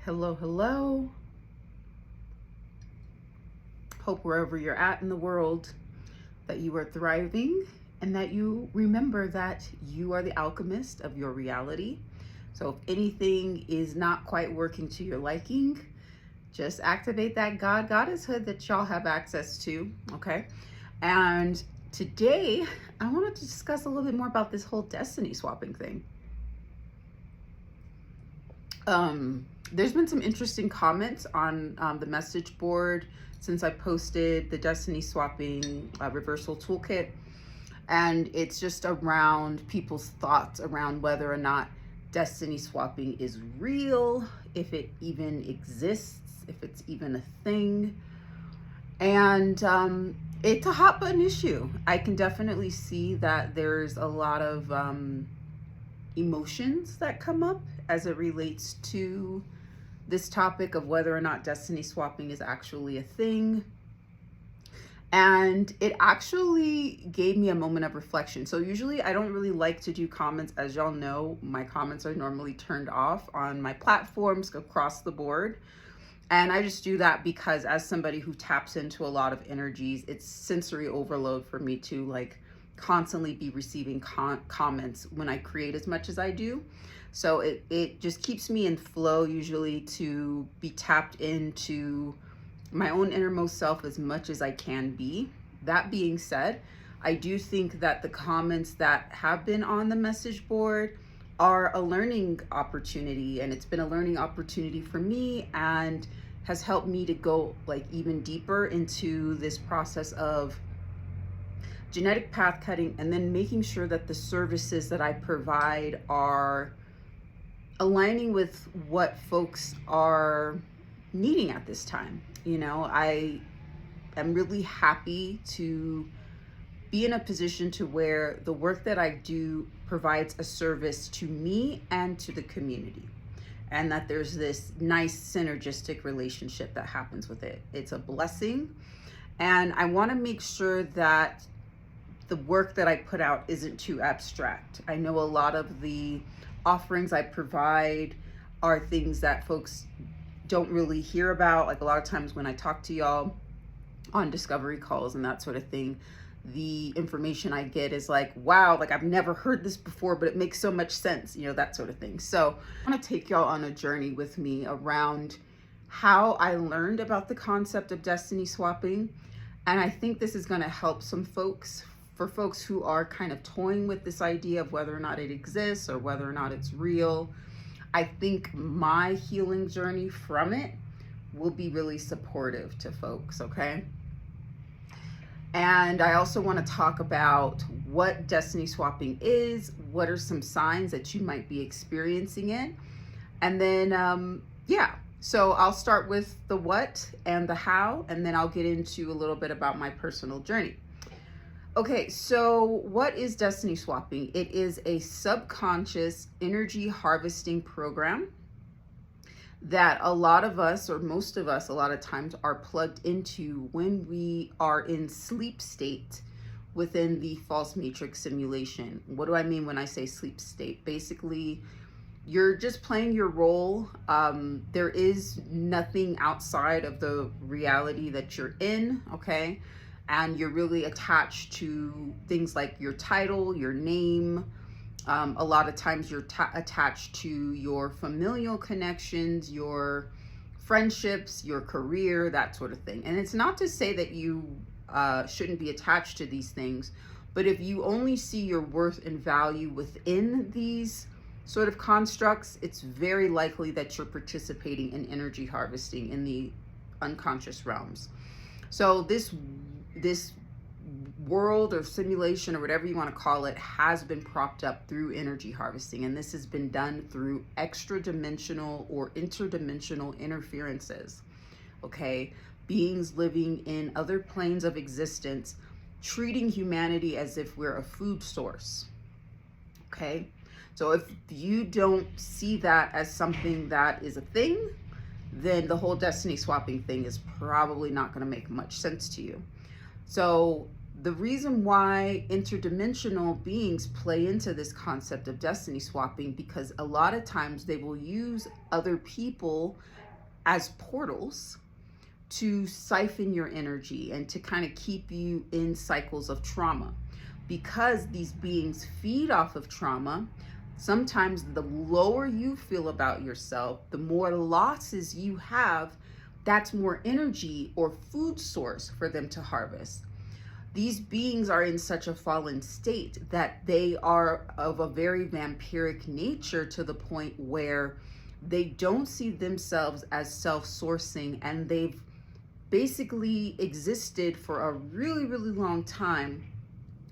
Hello, hello. Hope wherever you're at in the world that you are thriving and that you remember that you are the alchemist of your reality. So if anything is not quite working to your liking, just activate that goddesshood that y'all have access to, okay? And today I wanted to discuss a little bit more about this whole destiny swapping thing. There's been some interesting comments on the message board since I posted the destiny swapping reversal toolkit, and it's just around people's thoughts around whether or not destiny swapping is real, if it even exists, if it's even a thing. And it's a hot button issue. I can definitely see that there's a lot of emotions that come up as it relates to this topic of whether or not destiny swapping is actually a thing. And it actually gave me a moment of reflection. So usually I don't really like to do comments. As y'all know, my comments are normally turned off on my platforms across the board. And I just do that because as somebody who taps into a lot of energies, it's sensory overload for me to like constantly be receiving comments when I create as much as I do. So it just keeps me in flow usually to be tapped into my own innermost self as much as I can be. That being said, I do think that the comments that have been on the message board are a learning opportunity, and it's been a learning opportunity for me and has helped me to go like even deeper into this process of genetic path cutting, and then making sure that the services that I provide are aligning with what folks are needing at this time. You know, I am really happy to be in a position to where the work that I do provides a service to me and to the community, and that there's this nice synergistic relationship that happens with it. It's a blessing, and I want to make sure that the work that I put out isn't too abstract. I know a lot of the offerings I provide are things that folks don't really hear about. Like a lot of times when I talk to y'all on discovery calls and that sort of thing, the information I get is like, wow, like I've never heard this before, but it makes so much sense, you know, that sort of thing. So I want to take y'all on a journey with me around how I learned about the concept of destiny swapping. And I think this is going to help some folks, for folks who are kind of toying with this idea of whether or not it exists or whether or not it's real. I think my healing journey from it will be really supportive to folks, okay? And I also want to talk about what destiny swapping is, what are some signs that you might be experiencing it, and then, so I'll start with the what and the how, and then I'll get into a little bit about my personal journey. Okay, so what is destiny swapping? It is a subconscious energy harvesting program that a lot of us, or most of us, a lot of times are plugged into when we are in sleep state within the false matrix simulation. What do I mean when I say sleep state? Basically, you're just playing your role. There is nothing outside of the reality that you're in, okay? And you're really attached to things like your title, your name. A lot of times you're attached to your familial connections, your friendships, your career, that sort of thing. And it's not to say that you shouldn't be attached to these things, but if you only see your worth and value within these sort of constructs, it's very likely that you're participating in energy harvesting in the unconscious realms. So this world or simulation or whatever you want to call it has been propped up through energy harvesting, and this has been done through extra dimensional or interdimensional interferences, okay? Beings living in other planes of existence, treating humanity as if we're a food source, okay? So if you don't see that as something that is a thing, then the whole destiny swapping thing is probably not going to make much sense to you. So The reason why interdimensional beings play into this concept of destiny swapping, because a lot of times they will use other people as portals to siphon your energy and to kind of keep you in cycles of trauma. Because these beings feed off of trauma, sometimes the lower you feel about yourself, the more losses you have, that's more energy or food source for them to harvest. These beings are in such a fallen state that they are of a very vampiric nature, to the point where they don't see themselves as self-sourcing, and they've basically existed for a really, really long time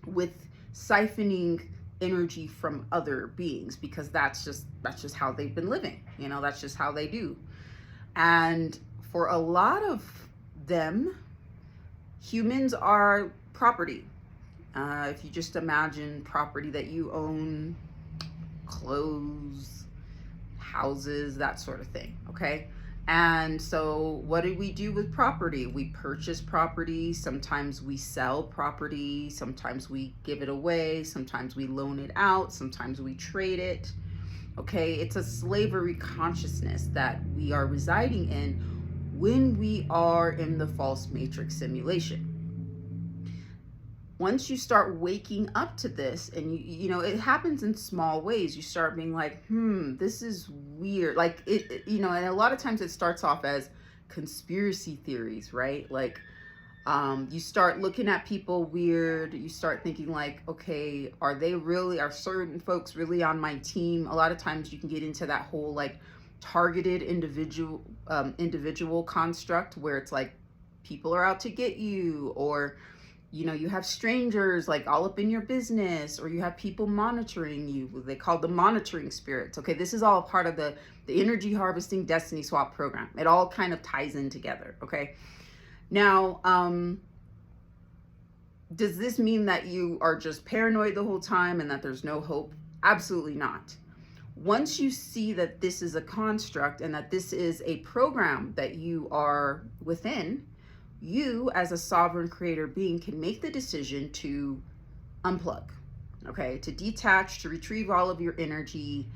with siphoning energy from other beings, because that's just how they've been living. That's just how they do. And for a lot of them, humans are property. If you just imagine property that you own, clothes, houses, that sort of thing, okay? And so what do we do with property? We purchase property. Sometimes we sell property. Sometimes we give it away. Sometimes we loan it out. Sometimes we trade it. Okay, it's a slavery consciousness that we are residing in when we are in the false matrix simulation. Once you start waking up to this, and you know, it happens in small ways. You start being like, this is weird. Like and a lot of times it starts off as conspiracy theories, right? Like, you start looking at people weird. You start thinking like, okay, are certain folks really on my team? A lot of times you can get into that whole like targeted individual construct, where it's like people are out to get you, or you have strangers like all up in your business, or you have people monitoring you. They call the monitoring spirits. Okay, this is all part of the energy harvesting destiny swap program. It all kind of ties in together. Okay, now does this mean that you are just paranoid the whole time and that there's no hope? Absolutely not. Once you see that this is a construct and that this is a program that you are within, you as a sovereign creator being can make the decision to unplug, okay, to detach, to retrieve all of your energy,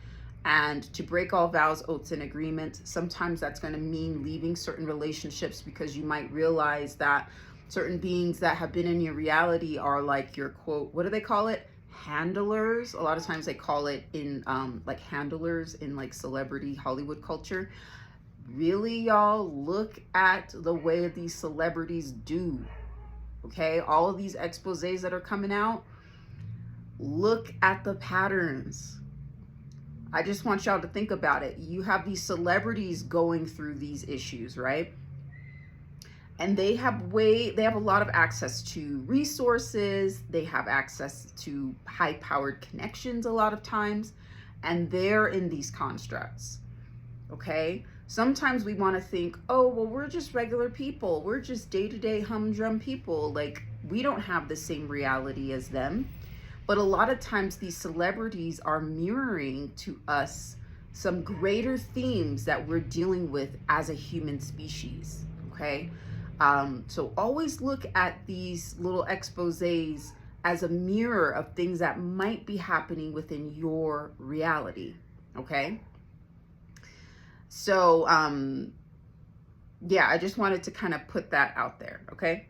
and to break all vows, oaths, and agreements. Sometimes that's going to mean leaving certain relationships, because you might realize that certain beings that have been in your reality are like your, quote, what do they call it? Handlers. A lot of times they call it in like handlers in like celebrity Hollywood culture. Really, y'all, look at the way these celebrities do. Okay, all of these exposés that are coming out, look at the patterns. I just want y'all to think about it. You have these celebrities going through these issues, right? And they have a lot of access to resources. They have access to high-powered connections a lot of times, and they're in these constructs. Okay, sometimes we want to think, oh, well, we're just regular people. We're just day-to-day humdrum people. Like, we don't have the same reality as them. But a lot of times these celebrities are mirroring to us some greater themes that we're dealing with as a human species. Okay, so always look at these little exposés as a mirror of things that might be happening within your reality. Okay, so yeah, I just wanted to kind of put that out there. Okay,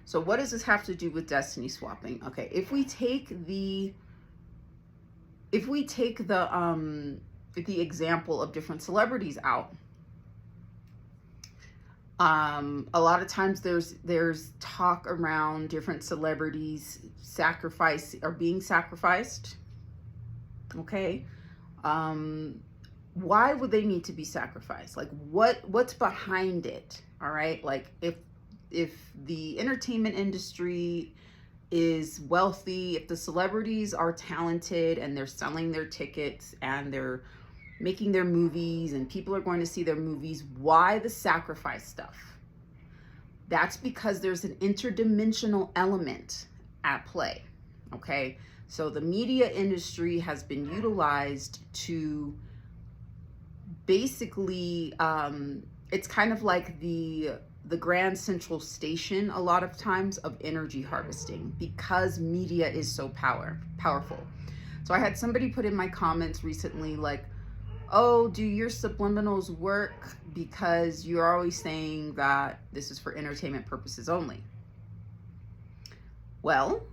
so what does this have to do with destiny swapping? Okay, if we take the example of different celebrities out, a lot of times there's talk around different celebrities being sacrificed. Okay, why would they need to be sacrificed? Like, what's behind it? All right, like if the entertainment industry is wealthy, if the celebrities are talented and they're selling their tickets and they're making their movies and people are going to see their movies, why the sacrifice stuff? That's because there's an interdimensional element at play. Okay, so the media industry has been utilized to basically, it's kind of like the the grand central station a lot of times of energy harvesting, because media is so powerful. So I had somebody put in my comments recently, like, oh, do your subliminals work? Because you're always saying that this is for entertainment purposes only. Well,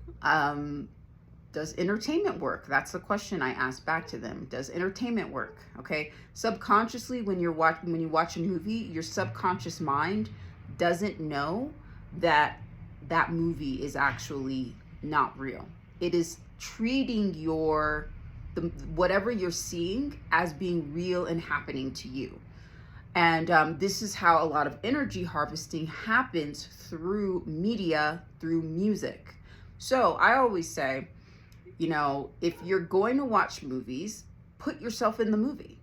does entertainment work? That's the question I asked back to them. Does entertainment work? Okay. Subconsciously, when you watch a movie, your subconscious mind doesn't know that that movie is actually not real. It is treating whatever you're seeing as being real and happening to you. And this is how a lot of energy harvesting happens, through media, through music. So I always say, if you're going to watch movies, put yourself in the movie.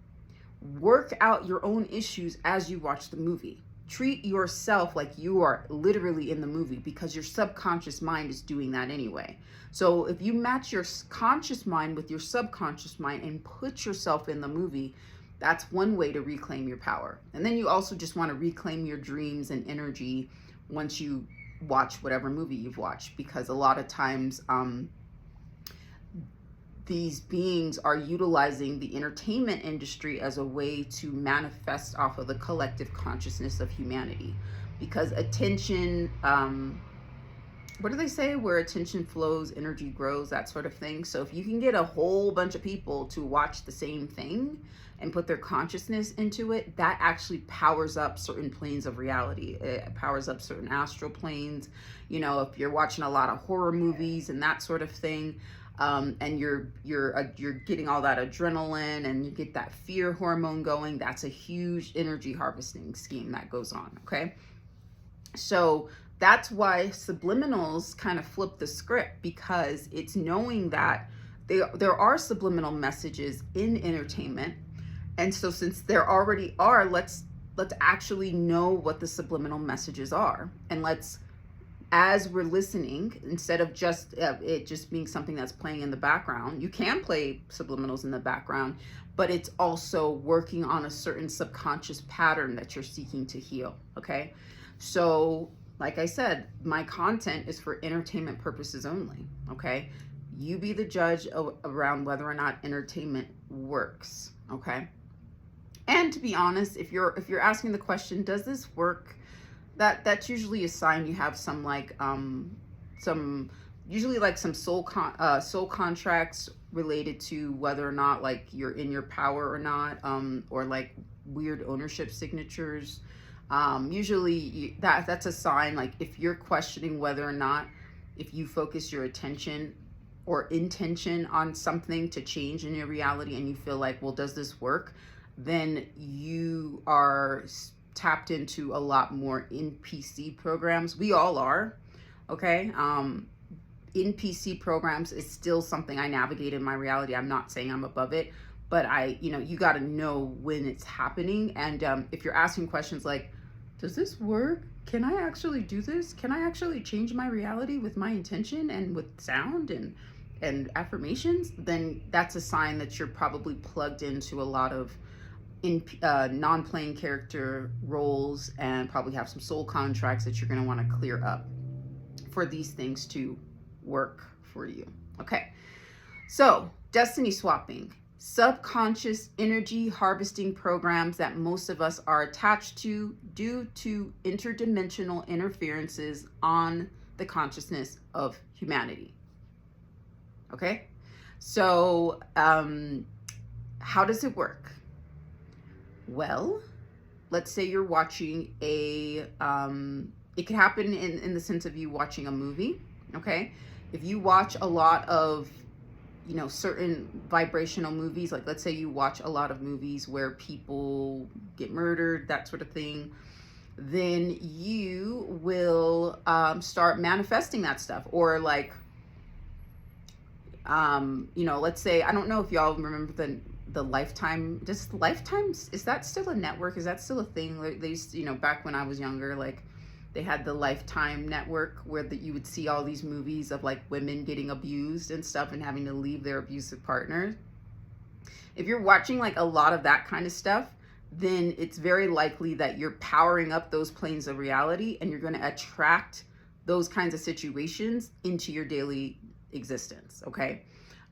Work out your own issues as you watch the movie. Treat yourself like you are literally in the movie, because your subconscious mind is doing that anyway. So if you match your conscious mind with your subconscious mind and put yourself in the movie, that's one way to reclaim your power. And then you also just want to reclaim your dreams and energy once you watch whatever movie you've watched, because a lot of times these beings are utilizing the entertainment industry as a way to manifest off of the collective consciousness of humanity. Because attention, what do they say? Where attention flows, energy grows, that sort of thing. So if you can get a whole bunch of people to watch the same thing and put their consciousness into it, that actually powers up certain planes of reality. It powers up certain astral planes. If you're watching a lot of horror movies and that sort of thing, and you're getting all that adrenaline and you get that fear hormone going, that's a huge energy harvesting scheme that goes on. Okay, so that's why subliminals kind of flip the script, because it's knowing that there are subliminal messages in entertainment. And so since there already are, let's actually know what the subliminal messages are, and as we're listening, instead of just it just being something that's playing in the background. You can play subliminals in the background, but it's also working on a certain subconscious pattern that you're seeking to heal. Okay, so like I said, my content is for entertainment purposes only. Okay, you be the judge around whether or not entertainment works. Okay, and to be honest, if you're asking the question, does this work? That's usually a sign you have some soul contracts related to whether or not like you're in your power or not, or like weird ownership signatures. Usually that's a sign, like if you're questioning whether or not, if you focus your attention or intention on something to change in your reality and you feel like, well, does this work? Then you are tapped into a lot more NPC programs. We all are. Okay. NPC programs is still something I navigate in my reality. I'm not saying I'm above it, but you got to know when it's happening. And if you're asking questions like, does this work? Can I actually do this? Can I actually change my reality with my intention and with sound and affirmations? Then that's a sign that you're probably plugged into a lot of non-playing character roles, and probably have some soul contracts that you're going to want to clear up for these things to work for you. Okay, so destiny swapping, subconscious energy harvesting programs that most of us are attached to due to interdimensional interferences on the consciousness of humanity. Okay, so how does it work? Well, let's say you're watching it could happen in the sense of you watching a movie. Okay, if you watch a lot of certain vibrational movies, like let's say you watch a lot of movies where people get murdered, that sort of thing, then you will start manifesting that stuff. Or like let's say, I don't know if y'all remember the Lifetime, just Lifetime, is that still a network? Is that still a thing? They used to, back when I was younger, like they had the Lifetime network where you would see all these movies of like women getting abused and stuff and having to leave their abusive partners. If you're watching like a lot of that kind of stuff, then it's very likely that you're powering up those planes of reality and you're going to attract those kinds of situations into your daily existence. Okay.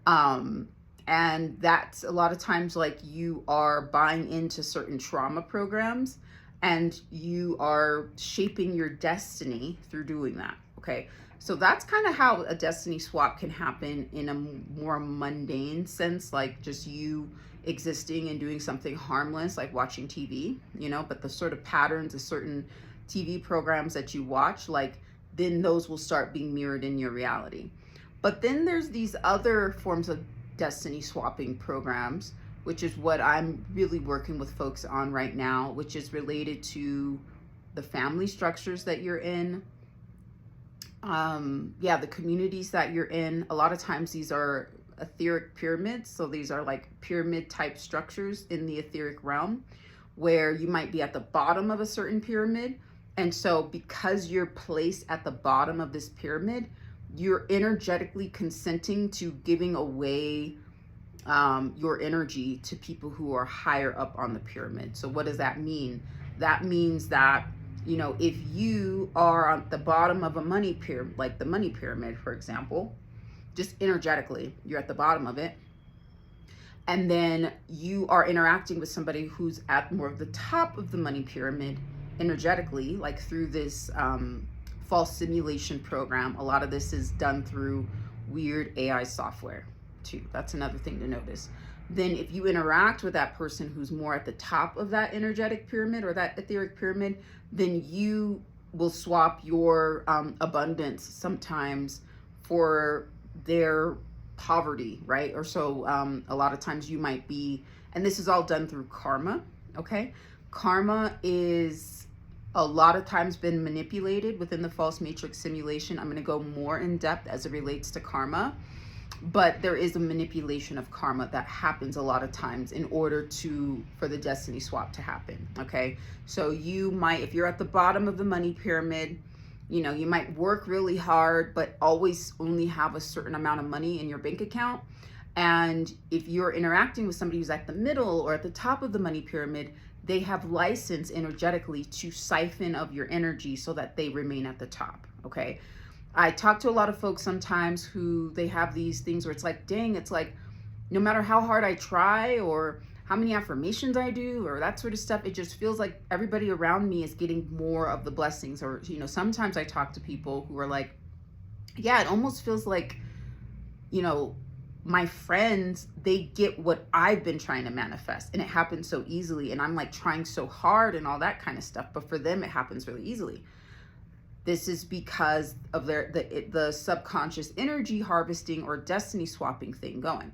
And that's a lot of times like you are buying into certain trauma programs and you are shaping your destiny through doing that. Okay. So that's kind of how a destiny swap can happen in a more mundane sense, like just you existing and doing something harmless like watching TV, but the sort of patterns of certain TV programs that you watch, like then those will start being mirrored in your reality. But then there's these other forms of destiny swapping programs, which is what I'm really working with folks on right now, which is related to the family structures that you're in. The communities that you're in. A lot of times these are etheric pyramids. So these are like pyramid type structures in the etheric realm where you might be at the bottom of a certain pyramid. And so because you're placed at the bottom of this pyramid, you're energetically consenting to giving away your energy to people who are higher up on the pyramid. So what does that mean? That means that, if you are at the bottom of a money pyramid, like the money pyramid, for example, just energetically, you're at the bottom of it. And then you are interacting with somebody who's at more of the top of the money pyramid energetically, like through this false simulation program. A lot of this is done through weird AI software too. That's another thing to notice. Then if you interact with that person who's more at the top of that energetic pyramid or that etheric pyramid, then you will swap your abundance sometimes for their poverty, right? Or so a lot of times you might be, and this is all done through karma, okay? Karma is a lot of times been manipulated within the false matrix simulation. I'm going to go more in depth as it relates to karma, but there is a manipulation of karma that happens a lot of times in order for the destiny swap to happen. Okay. So you might, if you're at the bottom of the money pyramid, you might work really hard, but always only have a certain amount of money in your bank account. And if you're interacting with somebody who's at the middle or at the top of the money pyramid, they have license energetically to siphon of your energy so that they remain at the top. Okay. I talk to a lot of folks sometimes who they have these things where it's like, dang, it's like, no matter how hard I try or how many affirmations I do or that sort of stuff, it just feels like everybody around me is getting more of the blessings. Or, sometimes I talk to people who are like, yeah, it almost feels like, my friends, they get what I've been trying to manifest and it happens so easily. And I'm like trying so hard and all that kind of stuff. But for them, it happens really easily. This is because of the subconscious energy harvesting or destiny swapping thing going.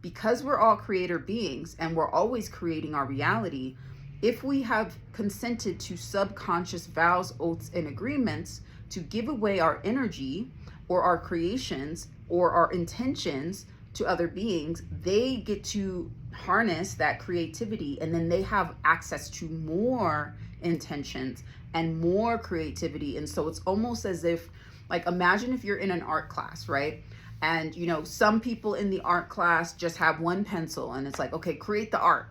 Because we're all creator beings and we're always creating our reality, if we have consented to subconscious vows, oaths, and agreements to give away our energy or our creations or our intentions to other beings, they get to harness that creativity and then they have access to more intentions and more creativity. And so it's almost as if, like, imagine if you're in an art class, right? And, some people in the art class just have one pencil and it's like, okay, create the art,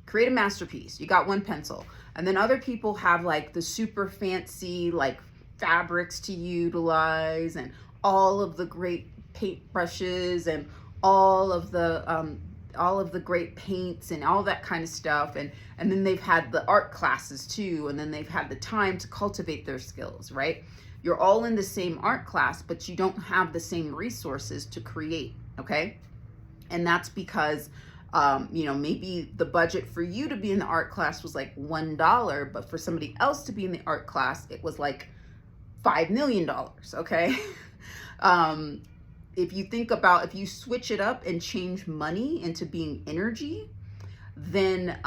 create a masterpiece. You got one pencil. And then other people have like the super fancy, like fabrics to utilize and all of the great paintbrushes and all of the great paints and all that kind of stuff. And then they've had the art classes too. And then they've had the time to cultivate their skills, right? You're all in the same art class, but you don't have the same resources to create. Okay. And that's because, maybe the budget for you to be in the art class was like $1, but for somebody else to be in the art class, it was like $5 million. Okay. If you think about, if you switch it up and change money into being energy, then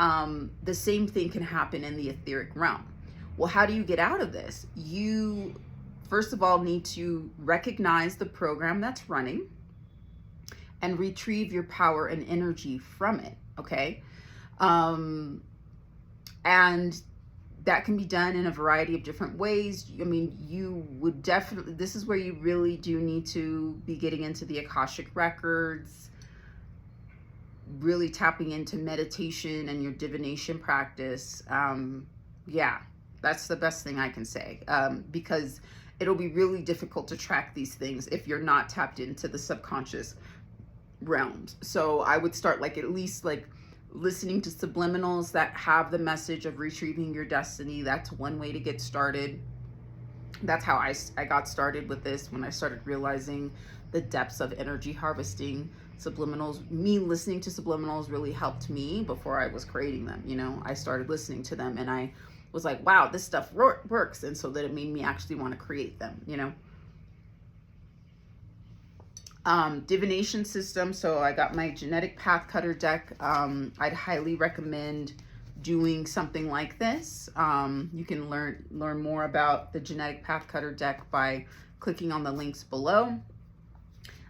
the same thing can happen in the etheric realm. Well, how do you get out of this? You, first of all, need to recognize the program that's running and retrieve your power and energy from it, okay? And that can be done in a variety of different ways. I mean, you would definitely, this is where you really do need to be getting into the Akashic records, really tapping into meditation and your divination practice, yeah, that's the best thing I can say, because it'll be really difficult to track these things if you're not tapped into the subconscious realms. So I would start like at least like listening to subliminals that have the message of retrieving your destiny. That's one way to get started. That's how I got started with this, when I started realizing the depths of energy harvesting. Subliminals, me listening to subliminals really helped me before I was creating them. You know, I started listening to them and I was like, wow, this stuff works. And so that it made me actually want to create them, you know. Divination system. So I got my genetic path cutter deck. I'd highly recommend doing something like this. You can learn more about the genetic path cutter deck by clicking on the links below.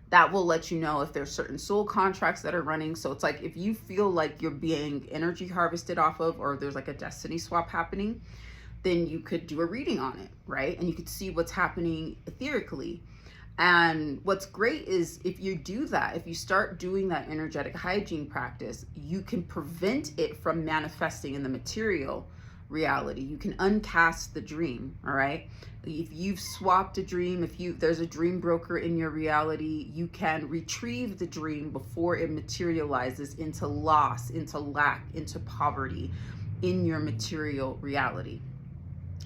That will let you know if there's certain soul contracts that are running. So it's like, if you feel like you're being energy harvested off of, or there's like a destiny swap happening, then you could do a reading on it, right? And you could see what's happening etherically. And what's great is if you do that, if you start doing that energetic hygiene practice, you can prevent it from manifesting in the material reality. You can uncast the dream, all right? If you've swapped a dream, there's a dream broker in your reality, you can retrieve the dream before it materializes into loss, into lack, into poverty in your material reality.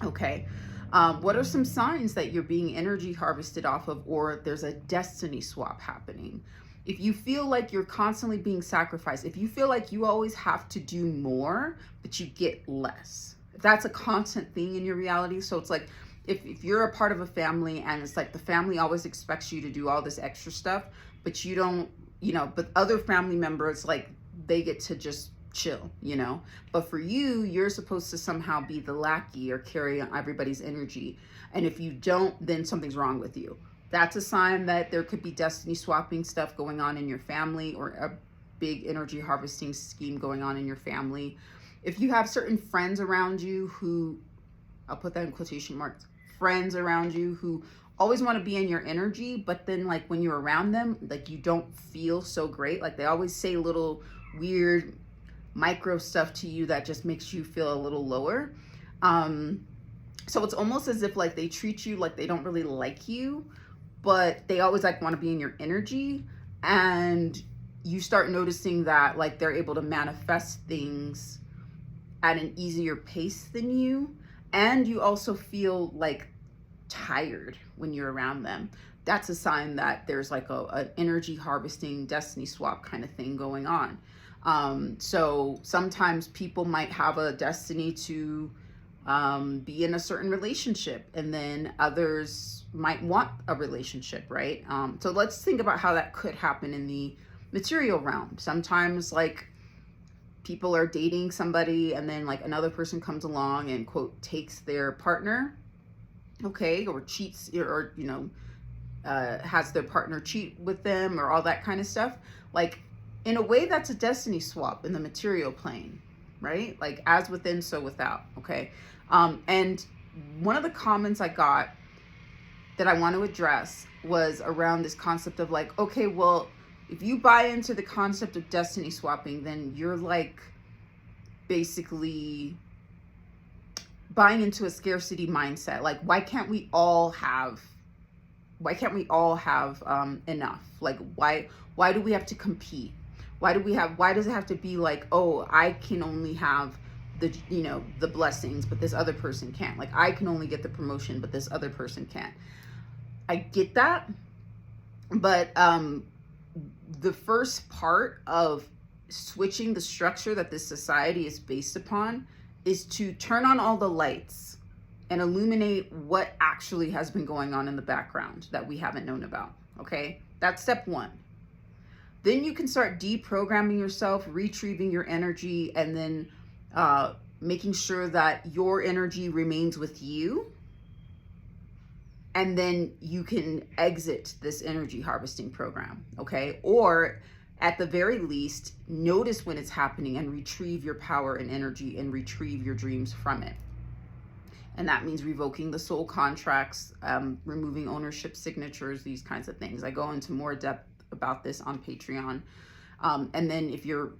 Okay. What are some signs that you're being energy harvested off of, or there's a destiny swap happening? If you feel like you're constantly being sacrificed, if you feel like you always have to do more, but you get less, if that's a constant thing in your reality. So it's like, if you're a part of a family and it's like the family always expects you to do all this extra stuff, but you don't, you know, but other family members, like, they get to just chill, you know. But for you, you're supposed to somehow be the lackey or carry on everybody's energy. And if you don't, then something's wrong with you. That's a sign that there could be destiny swapping stuff going on in your family, or a big energy harvesting scheme going on in your family. If you have certain friends around you who, I'll put that in quotation marks, friends around you who always want to be in your energy, but then like when you're around them, like you don't feel so great. Like they always say little weird micro stuff to you that just makes you feel a little lower. So it's almost as if like they treat you like they don't really like you, but they always like want to be in your energy. And you start noticing that like they're able to manifest things at an easier pace than you. And you also feel like tired when you're around them. That's a sign that there's like an energy harvesting destiny swap kind of thing going on. So sometimes people might have a destiny to be in a certain relationship, and then others might want a relationship, right? So let's think about how that could happen in the material realm. Sometimes like people are dating somebody and then like another person comes along and quote takes their partner, okay, or cheats, or you know, has their partner cheat with them, or all that kind of stuff. Like in a way, that's a destiny swap in the material plane, right? Like as within, so without. Okay. And one of the comments I got that I want to address was around this concept of like, okay, well, if you buy into the concept of destiny swapping, then you're like basically buying into a scarcity mindset. Like, why can't we all have enough? Like, why do we have to compete? Why does it have to be like, oh, I can only have the, you know, the blessings, but this other person can't. Like, I can only get the promotion, but this other person can't. I get that. But the first part of switching the structure that this society is based upon is to turn on all the lights and illuminate what actually has been going on in the background that we haven't known about. Okay, that's step one. Then you can start deprogramming yourself, retrieving your energy, and then making sure that your energy remains with you. And then you can exit this energy harvesting program, okay? Or at the very least, notice when it's happening and retrieve your power and energy and retrieve your dreams from it. And that means revoking the soul contracts, removing ownership signatures, these kinds of things. I go into more depth about this on Patreon. And then if you're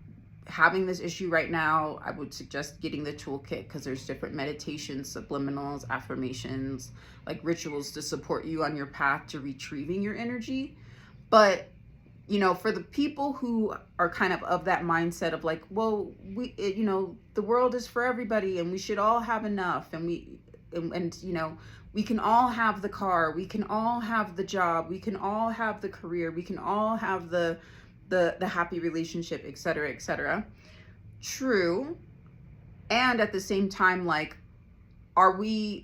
having this issue right now, I would suggest getting the toolkit, because there's different meditations, subliminals, affirmations, like rituals to support you on your path to retrieving your energy. But for the people who are kind of that mindset of like, well, the world is for everybody and we should all have enough, and we can all have the car, we can all have the job, we can all have the career, we can all have the happy relationship, etc., etc. True. And at the same time, like, are we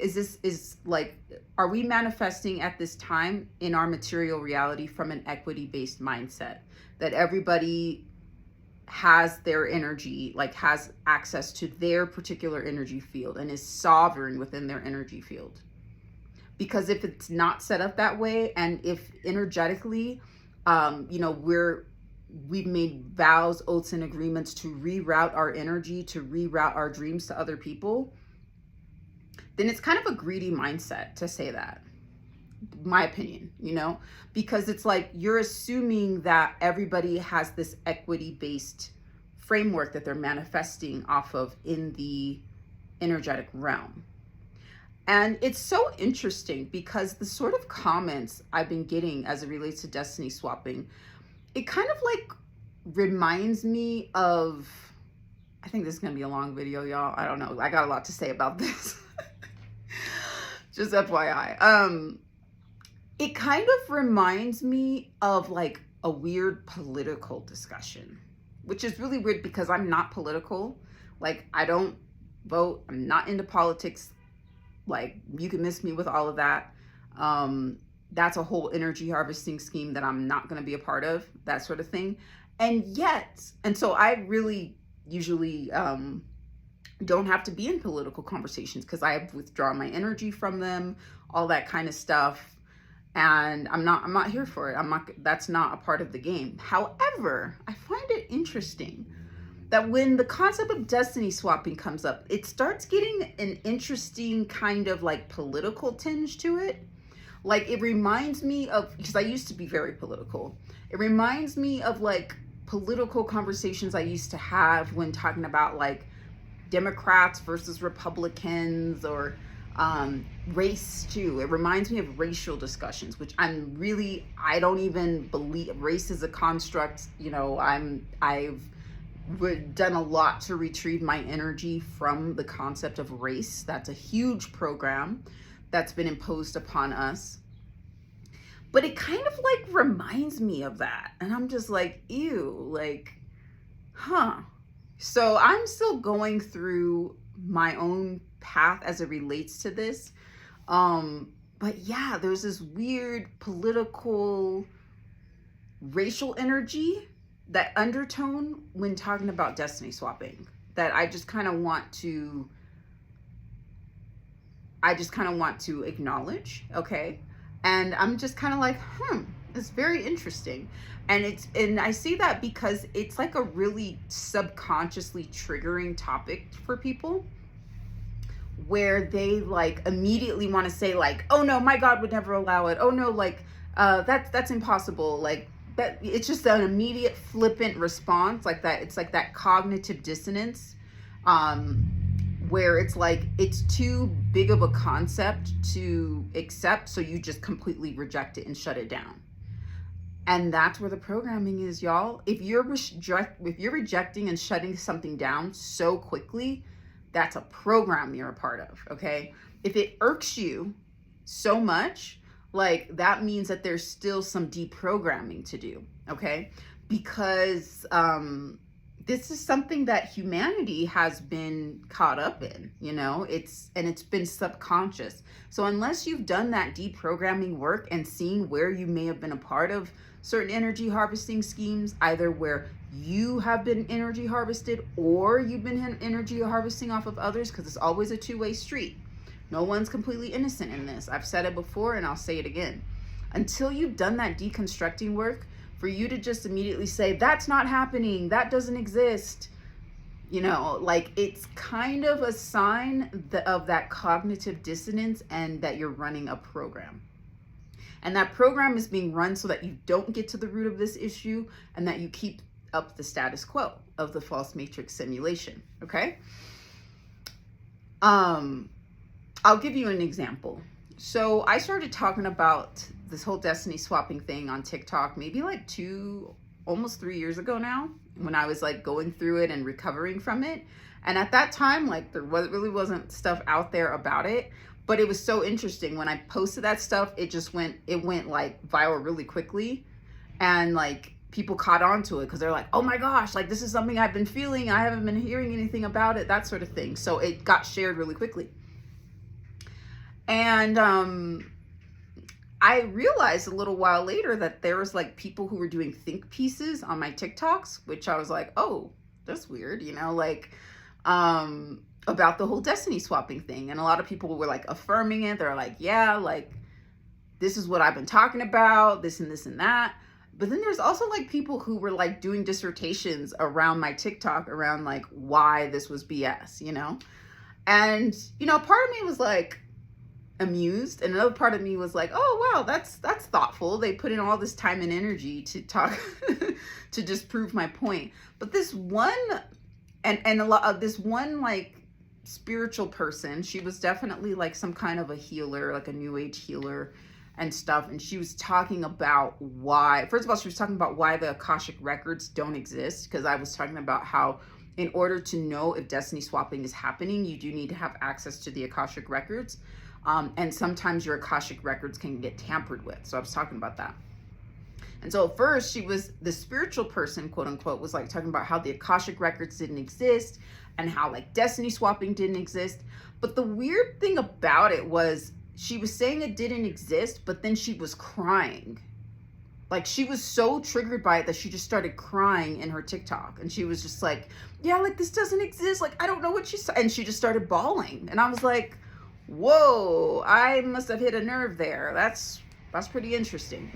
manifesting at this time in our material reality from an equity-based mindset that everybody has their energy, like has access to their particular energy field and is sovereign within their energy field? Because if it's not set up that way, and if energetically, we've made vows, oaths, and agreements to reroute our energy, to reroute our dreams to other people, then it's kind of a greedy mindset to say that, my opinion, because it's like you're assuming that everybody has this equity-based framework that they're manifesting off of in the energetic realm. And it's so interesting because the sort of comments I've been getting as it relates to destiny swapping, it kind of like reminds me of, I think this is going to be a long video, y'all. I don't know. I got a lot to say about this. Just FYI. It kind of reminds me of like a weird political discussion, which is really weird because I'm not political. Like, I don't vote. I'm not into politics. Like, you can miss me with all of that. That's a whole energy harvesting scheme that I'm not going to be a part of, that sort of thing. And so I really usually don't have to be in political conversations because I have withdrawn my energy from them, all that kind of stuff. And I'm not here for it. That's not a part of the game. However, I find it interesting that when the concept of destiny swapping comes up, it starts getting an interesting kind of like political tinge to it. Like, it reminds me of, because I used to be very political. It reminds me of like political conversations I used to have when talking about like Democrats versus Republicans, or race too. It reminds me of racial discussions, which I don't even believe race is a construct. I've done a lot to retrieve my energy from the concept of race. That's a huge program that's been imposed upon us. But it kind of like reminds me of that. And I'm just like, ew, like, huh. So I'm still going through my own path as it relates to this. But yeah, there's this weird political, racial energy, that undertone when talking about destiny swapping, that I just kind of want to acknowledge, okay? And I'm just kind of like, it's very interesting. And I see that because it's like a really subconsciously triggering topic for people, where they like immediately want to say like, oh no, my God would never allow it. Oh no, like that's impossible. Like, that it's just an immediate flippant response like that. It's like that cognitive dissonance, where it's like it's too big of a concept to accept, so you just completely reject it and shut it down. And that's where the programming is, y'all. If you're rejecting and shutting something down so quickly, that's a program you're a part of, okay? If it irks you so much, like, that means that there's still some deprogramming to do, okay? Because this is something that humanity has been caught up in, it's been subconscious. So unless you've done that deprogramming work and seen where you may have been a part of certain energy harvesting schemes, either where you have been energy harvested or you've been energy harvesting off of others, because it's always a two-way street. No one's completely innocent in this. I've said it before and I'll say it again. Until you've done that deconstructing work, for you to just immediately say, that's not happening, that doesn't exist, like, it's kind of a sign of that cognitive dissonance, and that you're running a program. And that program is being run so that you don't get to the root of this issue, and that you keep up the status quo of the false matrix simulation. Okay. I'll give you an example. So I started talking about this whole destiny swapping thing on TikTok maybe like almost 3 years ago now, when I was like going through it and recovering from it. And at that time, like there really wasn't stuff out there about it, but it was so interesting when I posted that stuff. It went like viral really quickly, and like people caught on to it because they're like, oh my gosh, like this is something I've been feeling. I haven't been hearing anything about it, that sort of thing. So it got shared really quickly. And I realized a little while later that there was like people who were doing think pieces on my TikToks, which I was like, oh, that's weird, like about the whole destiny swapping thing. And a lot of people were like affirming it. They're like, yeah, like this is what I've been talking about, this and this and that. But then there's also like people who were like doing dissertations around my TikTok around like why this was BS, And, part of me was like amused, and another part of me was like, oh wow, that's thoughtful. They put in all this time and energy to talk to just prove my point. But this one and a lot of this one like spiritual person, she was definitely like some kind of a healer, like a new age healer and stuff. And she was talking about why, first of all, she was talking about why the Akashic records don't exist. Because I was talking about how in order to know if destiny swapping is happening, you do need to have access to the Akashic records. And sometimes your Akashic records can get tampered with. So I was talking about that. And so at first the spiritual person, quote unquote, was like talking about how the Akashic records didn't exist and how like destiny swapping didn't exist. But the weird thing about it was she was saying it didn't exist, but then she was crying. Like she was so triggered by it that she just started crying in her TikTok. And she was just like, yeah, like this doesn't exist. Like, I don't know what she said. And she just started bawling. And I was like, whoa, I must have hit a nerve there. That's pretty interesting,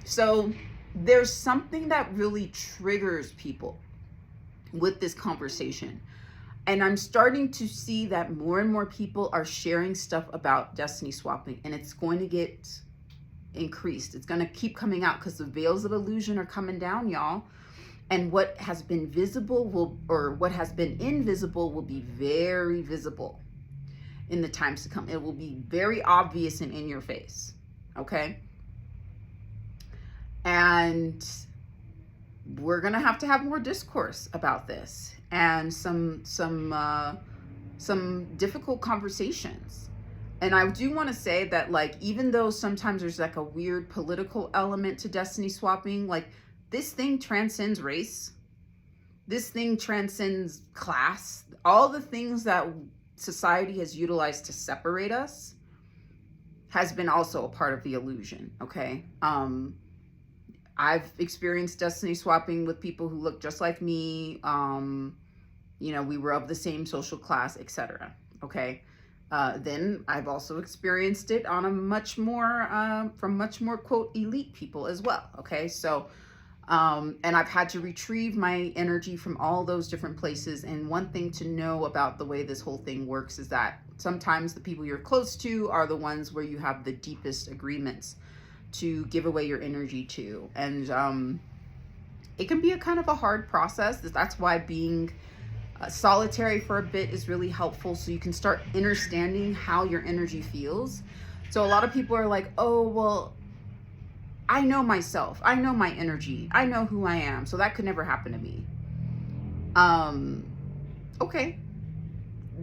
So there's something that really triggers people with this conversation. And I'm starting to see that more and more people are sharing stuff about destiny swapping, and it's going to get increased. It's going to keep coming out because the veils of illusion are coming down, y'all. And what has been visible what has been invisible will be very visible in the times to come. It will be very obvious and in your face. Okay? And we're going to have more discourse about this, and some difficult conversations. And I do want to say that, like, even though sometimes there's like a weird political element to destiny swapping, like this thing transcends race. This thing transcends class. All the things that society has utilized to separate us has been also a part of the illusion. Okay. I've experienced destiny swapping with people who look just like me. We were of the same social class, etc. Okay. Then I've also experienced it on a much more, from much more, quote, elite people as well. Okay. So, and I've had to retrieve my energy from all those different places. And one thing to know about the way this whole thing works is that sometimes the people you're close to are the ones where you have the deepest agreements to give away your energy to. And it can be a kind of a hard process. That's why being solitary for a bit is really helpful, so you can start understanding how your energy feels. So a lot of people are like, oh, well, I know myself. I know my energy. I know who I am. So that could never happen to me. Okay.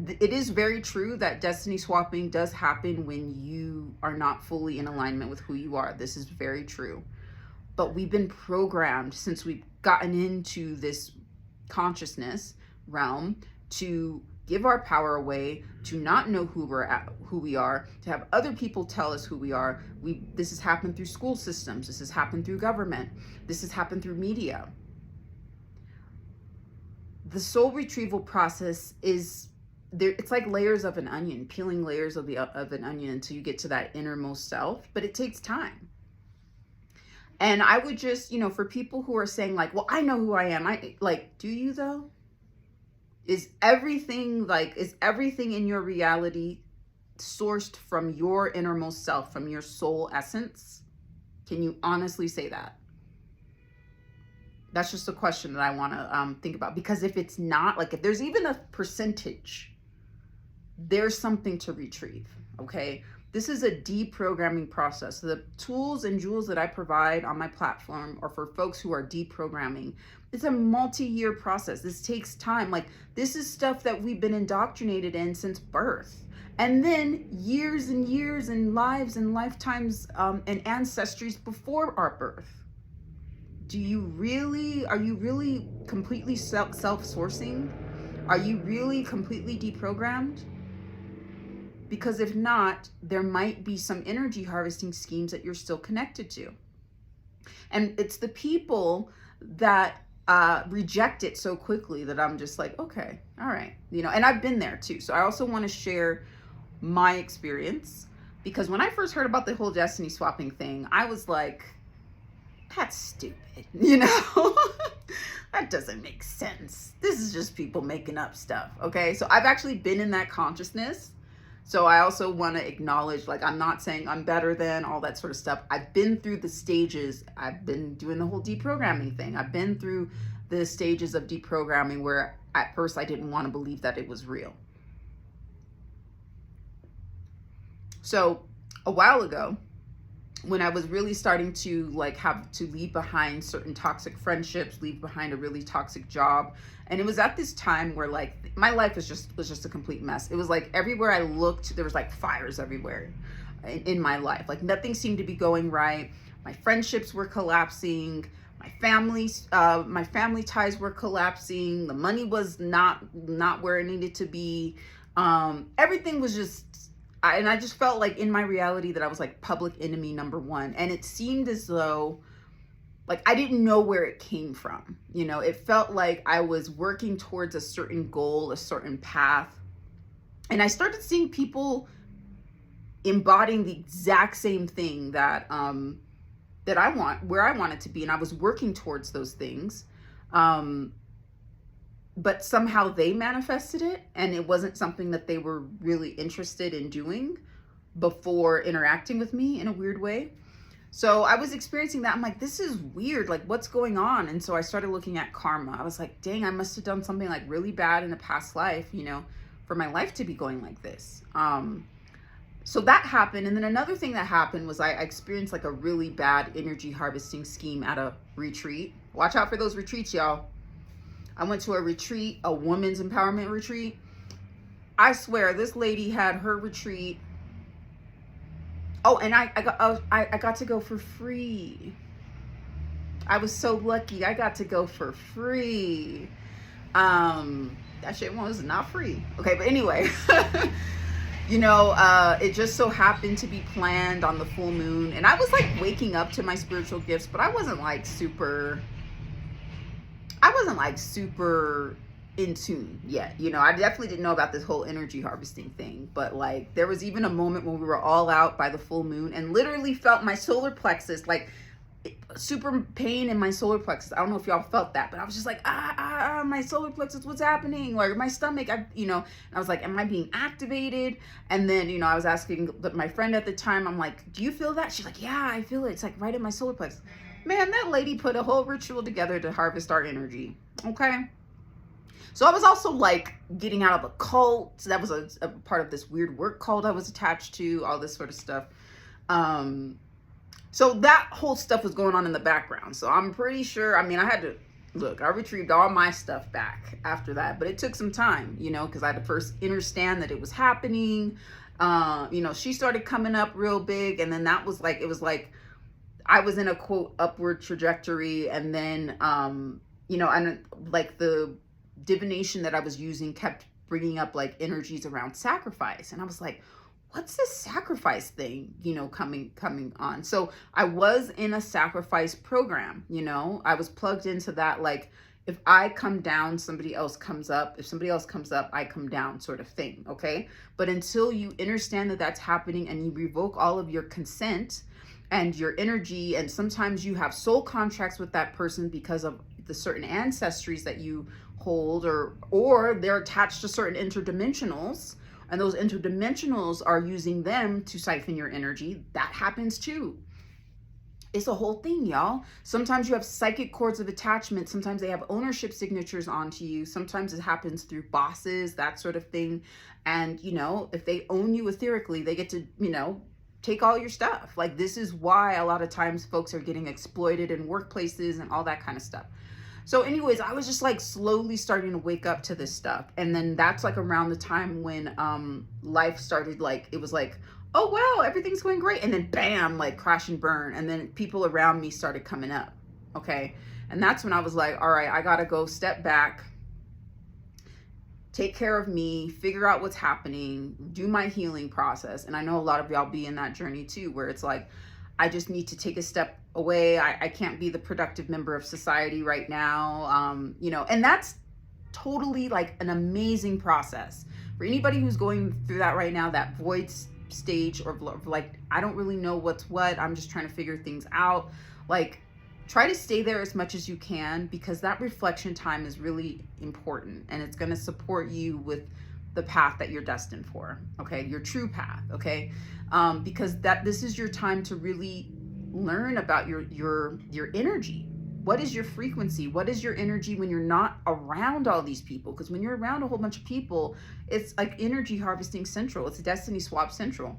It is very true that destiny swapping does happen when you are not fully in alignment with who you are. This is very true. But we've been programmed since we've gotten into this consciousness realm to give our power away, to not know who we are, to have other people tell us who we are. This has happened through school systems. This has happened through government. This has happened through media. The soul retrieval process is there. It's like layers of an onion, peeling layers of an onion until you get to that innermost self, but it takes time. And I would just, for people who are saying like, well, I know who I am. Do you though? Is everything in your reality sourced from your innermost self, from your soul essence? Can you honestly say that? That's just a question that I want to think about, because if it's not, like if there's even a percentage, there's something to retrieve. Okay, this is a deprogramming process. The tools and jewels that I provide on my platform are for folks who are deprogramming. It's a multi-year process. This takes time. Like, this is stuff that we've been indoctrinated in since birth, and then years and years and lives and lifetimes and ancestries before our birth. Are you really completely self-sourcing? Are you really completely deprogrammed? Because if not, there might be some energy harvesting schemes that you're still connected to. And it's the people that reject it so quickly that I'm just like, okay, all right. And I've been there too. So I also want to share my experience, because when I first heard about the whole destiny swapping thing, I was like, that's stupid, that doesn't make sense. This is just people making up stuff. Okay, so I've actually been in that consciousness. So I also want to acknowledge, like, I'm not saying I'm better than all that sort of stuff. I've been through the stages. I've been doing the whole deprogramming thing. I've been through the stages of deprogramming where at first I didn't want to believe that it was real. So a while ago, when I was really starting to like have to leave behind certain toxic friendships, leave behind a really toxic job. And it was at this time where like my life was just a complete mess. It was like everywhere I looked, there was like fires everywhere in my life. Like nothing seemed to be going right. My friendships were collapsing. My family ties were collapsing. The money was not where it needed to be. Everything was just, and I just felt like in my reality that I was like public enemy number one. And it seemed as though like I didn't know where it came from. It felt like I was working towards a certain goal, a certain path. And I started seeing people embodying the exact same thing that I want, where I wanted to be. And I was working towards those things. But somehow they manifested it, and it wasn't something that they were really interested in doing before interacting with me in a weird way. So I was experiencing that. I'm like, this is weird. Like, what's going on? And so I started looking at karma. I was like, dang, I must have done something like really bad in a past life, for my life to be going like this. So that happened. And then another thing that happened was I experienced like a really bad energy harvesting scheme at a retreat. Watch out for those retreats, y'all. I went to a retreat, a women's empowerment retreat. I swear, this lady had her retreat. Oh, and I got to go for free. I was so lucky. I got to go for free. That shit was not free. Okay, but anyway, it just so happened to be planned on the full moon, and I was like waking up to my spiritual gifts, but I wasn't like super in tune yet. I definitely didn't know about this whole energy harvesting thing, but like there was even a moment when we were all out by the full moon and literally felt my solar plexus, like super pain in my solar plexus. I don't know if y'all felt that, but I was just like, my solar plexus, what's happening? Or my stomach, and I was like, am I being activated? And then, I was asking my friend at the time, I'm like, do you feel that? She's like, yeah, I feel it. It's like right in my solar plexus. Man, that lady put a whole ritual together to harvest our energy. Okay. So I was also like getting out of a cult. So that was a part of this weird work cult I was attached to, all this sort of stuff. So that whole stuff was going on in the background. So I'm pretty sure, I had to, I retrieved all my stuff back after that, but it took some time, because I had to first understand that it was happening. She started coming up real big, and then that was like, it was like, I was in a quote upward trajectory, and then, and like the divination that I was using kept bringing up like energies around sacrifice. And I was like, what's this sacrifice thing, coming on? So I was in a sacrifice program, I was plugged into that. Like, if I come down, somebody else comes up. If somebody else comes up, I come down sort of thing. Okay. But until you understand that that's happening and you revoke all of your consent and your energy, and sometimes you have soul contracts with that person because of the certain ancestries that you hold, or they're attached to certain interdimensionals, and those interdimensionals are using them to siphon your energy. That happens too. It's a whole thing, y'all. Sometimes you have psychic cords of attachment. Sometimes they have ownership signatures onto you. Sometimes it happens through bosses, that sort of thing. And, you know, if they own you etherically, they get to, you know, take all your stuff. Like, this is why a lot of times folks are getting exploited in workplaces and all that kind of stuff. So anyways, I was just like slowly starting to wake up to this stuff. And then that's like around the time when life started, like, it was like, oh wow, everything's going great, and then bam, like crash and burn, and then people around me started coming up. Okay, and that's when I was like, all right, I gotta go step back, take care of me, figure out what's happening, do my healing process. And I know a lot of y'all be in that journey too, where it's like, I just need to take a step away. I can't be the productive member of society right now. You know, and that's totally like an amazing process for anybody who's going through that right now, that void stage, or like, I don't really know what's what, I'm just trying to figure things out. Like, try to stay there as much as you can, because that reflection time is really important, and it's going to support you with the path that you're destined for. Okay, your true path. Okay, because this is your time to really learn about your energy. What is your frequency? What is your energy when you're not around all these people? Because when you're around a whole bunch of people, it's like energy harvesting central. It's destiny swap central.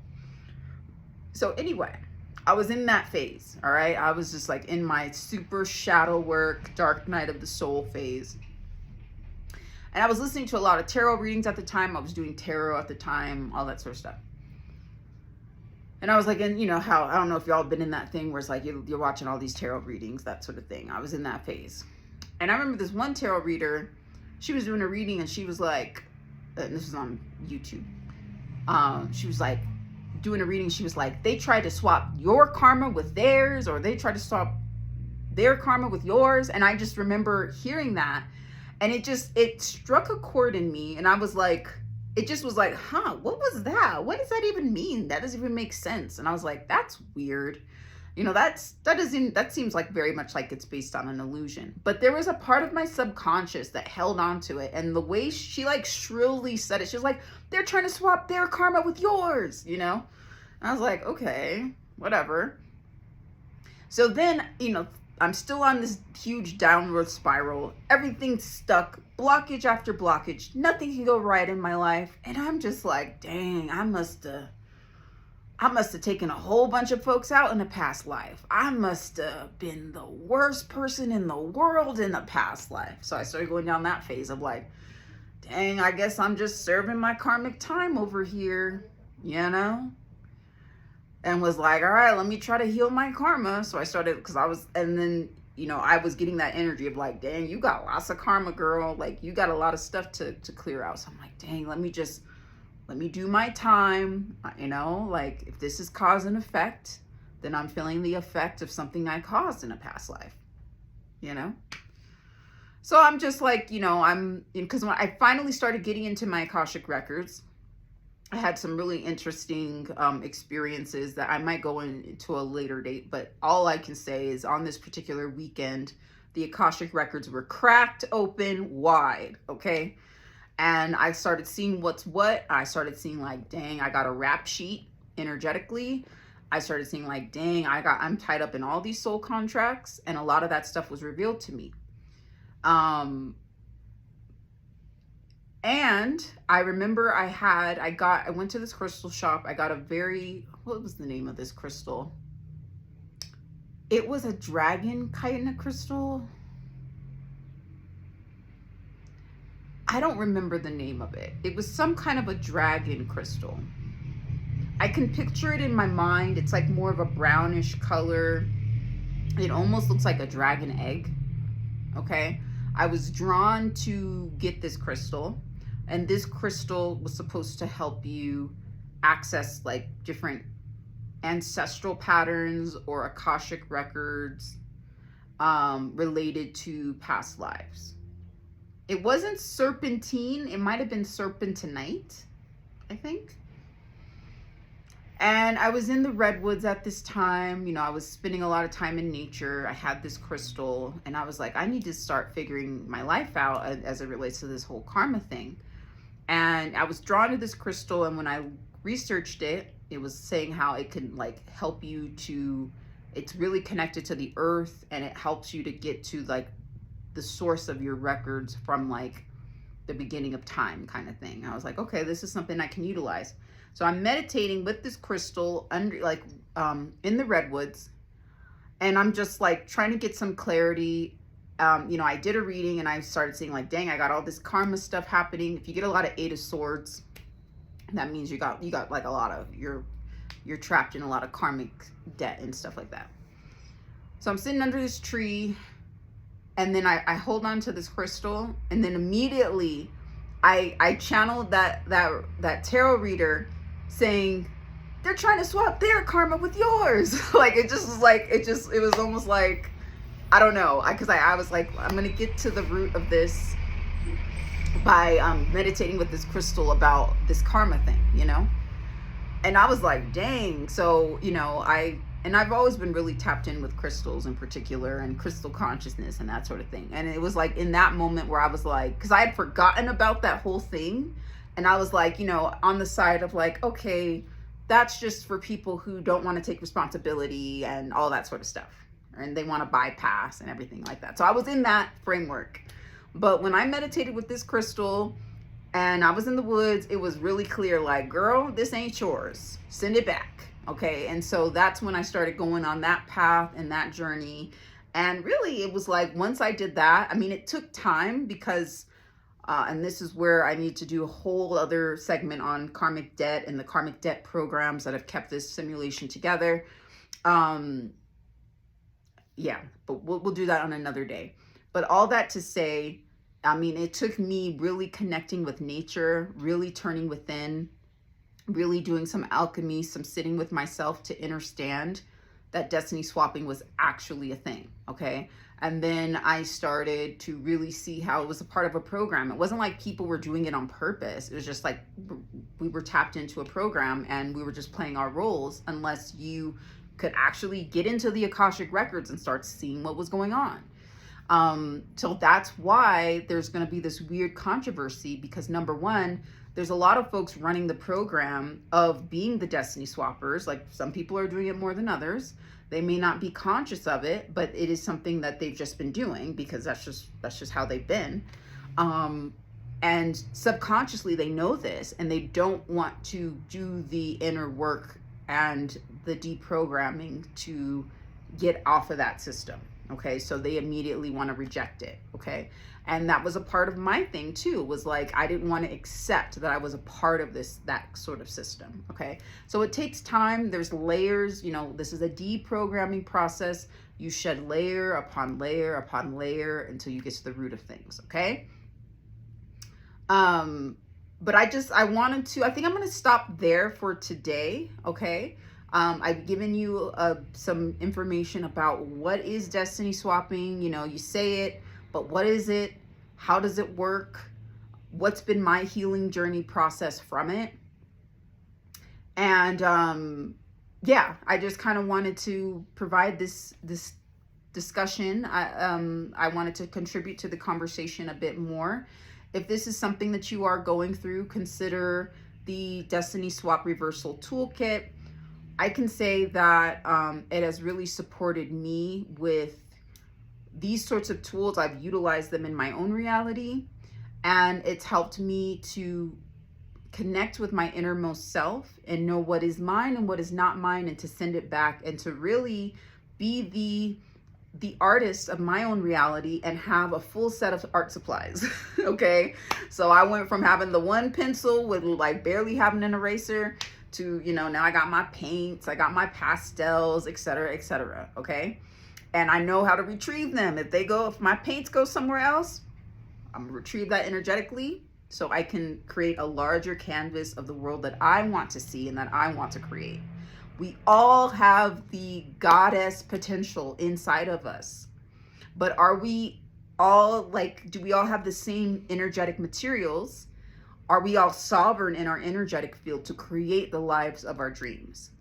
So anyway, I was in that phase. All right, I was just like in my super shadow work, dark night of the soul phase. And I was listening to a lot of tarot readings at the time. I was doing tarot at the time, all that sort of stuff. And I was like, and you know how, I don't know if y'all been in that thing where it's like you're watching all these tarot readings, that sort of thing. I was in that phase. And I remember this one tarot reader, she was doing a reading, and she was like, and this was on YouTube. She was like doing a reading. She was like, they tried to swap your karma with theirs, or they tried to swap their karma with yours. And I just remember hearing that, and it struck a chord in me. And I was like, it just was like, huh, what was that? What does that even mean? That doesn't even make sense. And I was like, that's weird. You know, that seems like very much like it's based on an illusion. But there was a part of my subconscious that held on to it. And the way she like shrilly said it, she was like, they're trying to swap their karma with yours, you know? And I was like, okay, whatever. So then, you know, I'm still on this huge downward spiral. Everything's stuck, blockage after blockage. Nothing can go right in my life. And I'm just like, dang, I must have taken a whole bunch of folks out in a past life. I must have been the worst person in the world in a past life. So I started going down that phase of like, dang, I guess I'm just serving my karmic time over here, you know? And was like, all right, let me try to heal my karma. So I started, and then, you know, I was getting that energy of like, dang, you got lots of karma, girl. Like, you got a lot of stuff to clear out. So I'm like, dang, let me do my time. You know, like, if this is cause and effect, then I'm feeling the effect of something I caused in a past life, you know? So I'm just like, you know, because when I finally started getting into my Akashic records, I had some really interesting experiences that I might go into a later date, but all I can say is on this particular weekend, the Akashic records were cracked open wide, okay? And I started seeing what's what. I started seeing like, dang, I got a rap sheet energetically. I started seeing like, dang, I'm tied up in all these soul contracts, and a lot of that stuff was revealed to me. And I remember I went to this crystal shop. I got what was the name of this crystal? It was a dragon kind of crystal. I don't remember the name of it. It was some kind of a dragon crystal. I can picture it in my mind. It's like more of a brownish color. It almost looks like a dragon egg. Okay. I was drawn to get this crystal. And this crystal was supposed to help you access like different ancestral patterns or Akashic records related to past lives. It wasn't serpentine. It might have been serpentinite, I think. And I was in the redwoods at this time. You know, I was spending a lot of time in nature. I had this crystal, and I was like, I need to start figuring my life out as it relates to this whole karma thing. And I was drawn to this crystal, and when I researched it, it was saying how it can like help you to It's really connected to the earth, and it helps you to get to like the source of your records from like the beginning of time kind of thing. I was like, okay, this is something I can utilize. So I'm meditating with this crystal under like in the redwoods, and I'm just like trying to get some clarity. You know, I did a reading and I started seeing like, dang, I got all this karma stuff happening. If you get a lot of 8 of Swords, that means you got like a lot of, you're trapped in a lot of karmic debt and stuff like that. So I'm sitting under this tree, and then I hold on to this crystal, and then immediately I channeled that tarot reader saying, they're trying to swap their karma with yours. Like, it just was like, it was almost like, I don't know, because I was like, I'm gonna get to the root of this by meditating with this crystal about this karma thing, you know. And I was like, dang. So, you know, I've always been really tapped in with crystals in particular, and crystal consciousness and that sort of thing. And it was like in that moment where I was like, because I had forgotten about that whole thing, and I was like, you know, on the side of like, okay, that's just for people who don't want to take responsibility and all that sort of stuff, and they want to bypass and everything like that. So I was in that framework. But when I meditated with this crystal and I was in the woods, it was really clear, like, girl, this ain't yours. Send it back. Okay. And so that's when I started going on that path and that journey. And really, it was like, once I did that, I mean, it took time because, and this is where I need to do a whole other segment on karmic debt and the karmic debt programs that have kept this simulation together. Yeah, but we'll do that on another day. But all that to say, I mean, it took me really connecting with nature, really turning within, really doing some alchemy, some sitting with myself to understand that destiny swapping was actually a thing, okay? And then I started to really see how it was a part of a program. It wasn't like people were doing it on purpose. It was just like we were tapped into a program and we were just playing our roles, unless you could actually get into the Akashic records and start seeing what was going on. So that's why there's going to be this weird controversy, because number one, there's a lot of folks running the program of being the destiny swappers. Like, some people are doing it more than others. They may not be conscious of it, but it is something that they've just been doing because that's just how they've been. And subconsciously they know this, and they don't want to do the inner work and the deprogramming to get off of that system. Okay, so they immediately want to reject it. Okay, and that was a part of my thing too, was like, I didn't want to accept that I was a part of that sort of system. Okay, so it takes time. There's layers, you know, this is a deprogramming process. You shed layer upon layer upon layer until you get to the root of things. Okay. But I think I'm going to stop there for today. Okay. I've given you some information about what is destiny swapping. You know, you say it, but what is it? How does it work? What's been my healing journey process from it? And yeah, I just kind of wanted to provide this discussion. I wanted to contribute to the conversation a bit more. If this is something that you are going through, consider the Destiny Swap Reversal Toolkit. I can say that it has really supported me with these sorts of tools. I've utilized them in my own reality, and it's helped me to connect with my innermost self and know what is mine and what is not mine, and to send it back, and to really be the artist of my own reality and have a full set of art supplies. Okay, so I went from having the one pencil with like barely having an eraser to, you know, now I got my paints, I got my pastels, etc., etc. Okay, and I know how to retrieve them. If my paints go somewhere else, I'm gonna retrieve that energetically, so I can create a larger canvas of the world that I want to see and that I want to create. We all have the goddess potential inside of us, but are we all like, do we all have the same energetic materials? Are we all sovereign in our energetic field to create the lives of our dreams?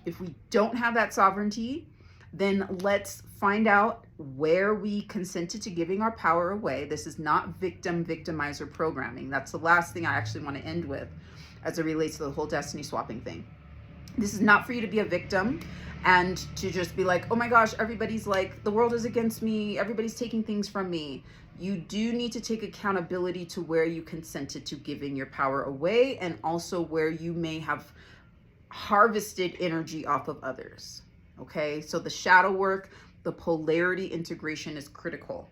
If we don't have that sovereignty, then let's find out where we consented to giving our power away. This is not victimizer programming. That's the last thing I actually want to end with as it relates to the whole destiny swapping thing. This is not for you to be a victim and to just be like, oh my gosh, everybody's like, the world is against me, everybody's taking things from me. You do need to take accountability to where you consented to giving your power away, and also where you may have harvested energy off of others. Okay, so the shadow work, the polarity integration is critical.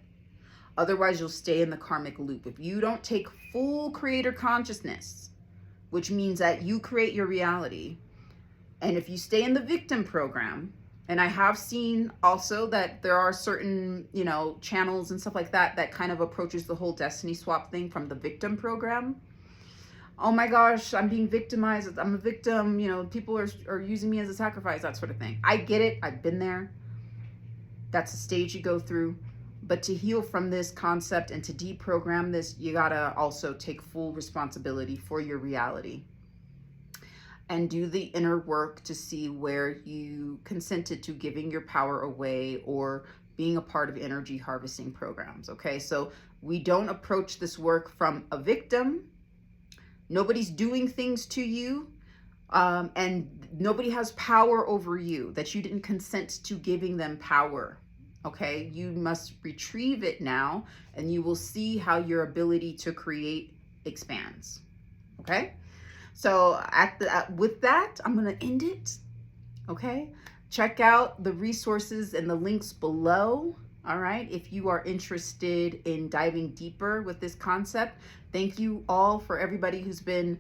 Otherwise, you'll stay in the karmic loop. If you don't take full creator consciousness, which means that you create your reality, and if you stay in the victim program, and I have seen also that there are certain, you know, channels and stuff like that that kind of approaches the whole destiny swap thing from the victim program. Oh my gosh, I'm being victimized. I'm a victim. You know, people are using me as a sacrifice, that sort of thing. I get it. I've been there. That's a stage you go through. But to heal from this concept and to deprogram this, you gotta also take full responsibility for your reality and do the inner work to see where you consented to giving your power away or being a part of energy harvesting programs. Okay, so we don't approach this work from a victim. Nobody's doing things to you, and nobody has power over you that you didn't consent to giving them power. Okay, you must retrieve it now, and you will see how your ability to create expands. Okay, so with that, I'm gonna end it. Okay, check out the resources and the links below. All right, if you are interested in diving deeper with this concept. Thank you all for everybody who's been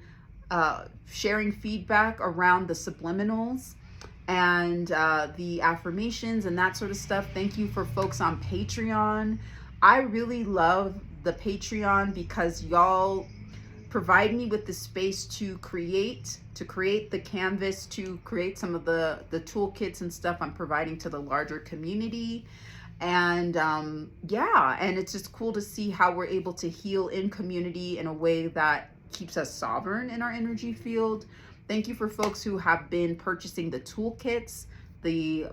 sharing feedback around the subliminals and the affirmations and that sort of stuff. Thank you for folks on Patreon. I really love the Patreon because y'all provide me with the space to create the canvas, to create some of the toolkits and stuff I'm providing to the larger community. And yeah, and it's just cool to see how we're able to heal in community in a way that keeps us sovereign in our energy field. Thank you for folks who have been purchasing the toolkits,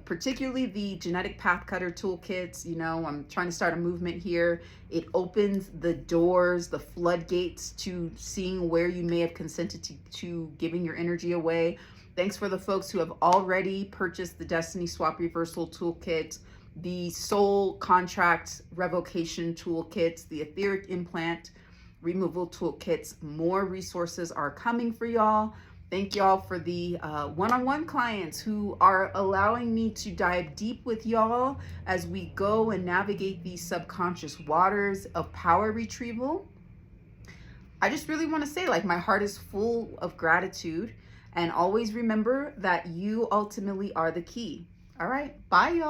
particularly the genetic path cutter toolkits. You know, I'm trying to start a movement here. It opens the doors, the floodgates to seeing where you may have consented to giving your energy away. Thanks for the folks who have already purchased the Destiny Swap Reversal Toolkit, the soul contract revocation toolkits, the etheric implant removal toolkits. More resources are coming for y'all. Thank y'all for the one-on-one clients who are allowing me to dive deep with y'all as we go and navigate these subconscious waters of power retrieval. I just really want to say, like, my heart is full of gratitude, and always remember that you ultimately are the key. All right, bye y'all.